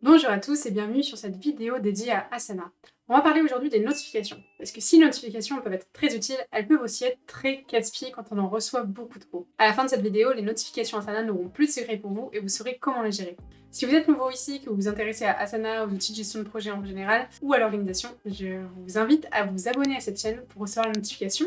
Bonjour à tous et bienvenue sur cette vidéo dédiée à Asana. On va parler aujourd'hui des notifications, parce que si les notifications peuvent être très utiles, elles peuvent aussi être très casse-pieds quand on en reçoit beaucoup trop. À la fin de cette vidéo, les notifications Asana n'auront plus de secret pour vous et vous saurez comment les gérer. Si vous êtes nouveau ici, que vous vous intéressez à Asana, aux outils de gestion de projet en général, ou à l'organisation, je vous invite à vous abonner à cette chaîne pour recevoir les notifications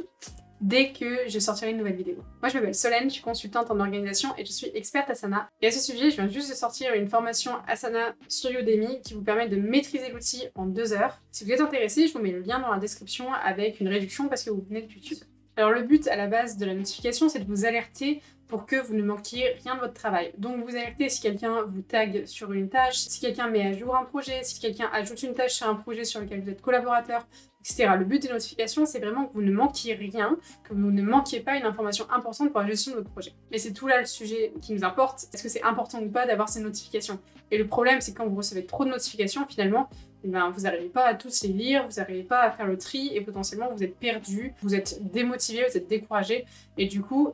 dès que je sortirai une nouvelle vidéo. Moi je m'appelle Solène, je suis consultante en organisation et je suis experte Asana. Et à ce sujet, je viens juste de sortir une formation Asana sur Udemy qui vous permet de maîtriser l'outil en 2 heures. Si vous êtes intéressé, je vous mets le lien dans la description avec une réduction parce que vous venez de YouTube. Alors le but à la base de la notification, c'est de vous alerter pour que vous ne manquiez rien de votre travail. Donc vous alertez si quelqu'un vous tag sur une tâche, si quelqu'un met à jour un projet, si quelqu'un ajoute une tâche sur un projet sur lequel vous êtes collaborateur, etc. Le but des notifications, c'est vraiment que vous ne manquiez rien, que vous ne manquiez pas une information importante pour la gestion de votre projet. Mais c'est tout là le sujet qui nous importe. Est-ce que c'est important ou pas d'avoir ces notifications? Et le problème, c'est que quand vous recevez trop de notifications, finalement, vous n'arrivez pas à tous les lire, vous n'arrivez pas à faire le tri et potentiellement vous êtes perdu, vous êtes démotivé, vous êtes découragé et du coup,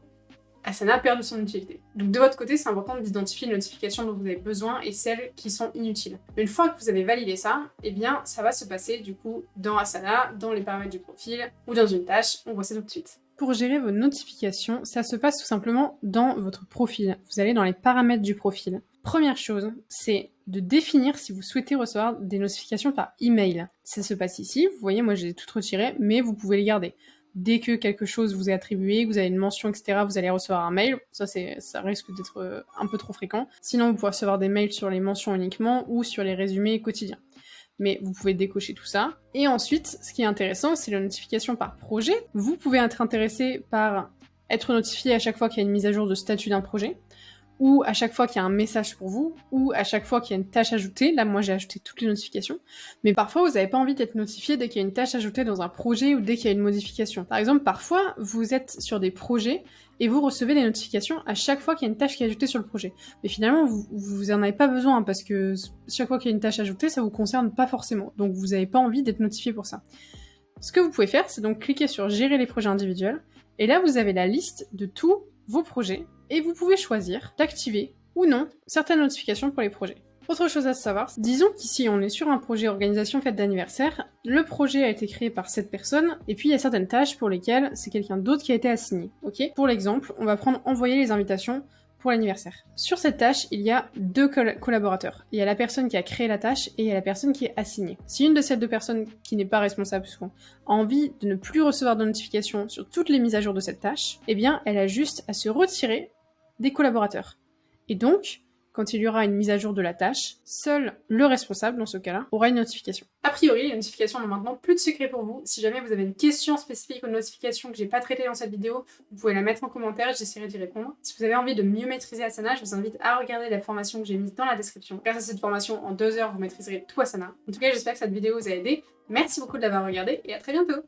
Asana perd de son utilité. Donc de votre côté, c'est important d'identifier les notifications dont vous avez besoin et celles qui sont inutiles. Une fois que vous avez validé ça, eh bien ça va se passer du coup dans Asana, dans les paramètres du profil ou dans une tâche. On voit ça tout de suite. Pour gérer vos notifications, ça se passe tout simplement dans votre profil. Vous allez dans les paramètres du profil. Première chose, c'est de définir si vous souhaitez recevoir des notifications par email. Ça se passe ici, vous voyez, moi j'ai tout retiré, mais vous pouvez les garder. Dès que quelque chose vous est attribué, que vous avez une mention, etc., vous allez recevoir un mail. Ça risque d'être un peu trop fréquent. Sinon, vous pouvez recevoir des mails sur les mentions uniquement ou sur les résumés quotidiens. Mais vous pouvez décocher tout ça. Et ensuite, ce qui est intéressant, c'est la notification par projet. Vous pouvez être intéressé par être notifié à chaque fois qu'il y a une mise à jour de statut d'un projet, ou à chaque fois qu'il y a un message pour vous, ou à chaque fois qu'il y a une tâche ajoutée. Là, moi, j'ai ajouté toutes les notifications. Mais parfois, vous n'avez pas envie d'être notifié dès qu'il y a une tâche ajoutée dans un projet ou dès qu'il y a une modification. Par exemple, parfois, vous êtes sur des projets et vous recevez des notifications à chaque fois qu'il y a une tâche qui est ajoutée sur le projet. Mais finalement, vous en avez pas besoin hein, parce que chaque fois qu'il y a une tâche ajoutée, ça vous concerne pas forcément. Donc, vous n'avez pas envie d'être notifié pour ça. Ce que vous pouvez faire, c'est donc cliquer sur Gérer les projets individuels. Et là, vous avez la liste de tous vos projets et vous pouvez choisir d'activer ou non certaines notifications pour les projets. Autre chose à savoir, disons qu'ici on est sur un projet organisation fête d'anniversaire, le projet a été créé par cette personne, et puis il y a certaines tâches pour lesquelles c'est quelqu'un d'autre qui a été assigné. Ok ? Pour l'exemple, on va prendre envoyer les invitations pour l'anniversaire. Sur cette tâche, il y a deux collaborateurs. Il y a la personne qui a créé la tâche et il y a la personne qui est assignée. Si une de ces deux personnes, qui n'est pas responsable souvent, a envie de ne plus recevoir de notifications sur toutes les mises à jour de cette tâche, eh bien, elle a juste à se retirer des collaborateurs. Et donc, quand il y aura une mise à jour de la tâche, seul le responsable, dans ce cas-là, aura une notification. A priori, les notifications n'ont maintenant plus de secret pour vous. Si jamais vous avez une question spécifique aux notifications que j'ai pas traitée dans cette vidéo, vous pouvez la mettre en commentaire, j'essaierai d'y répondre. Si vous avez envie de mieux maîtriser Asana, je vous invite à regarder la formation que j'ai mise dans la description. Grâce à cette formation, en 2 heures, vous maîtriserez tout Asana. En tout cas, j'espère que cette vidéo vous a aidé. Merci beaucoup de l'avoir regardée et à très bientôt.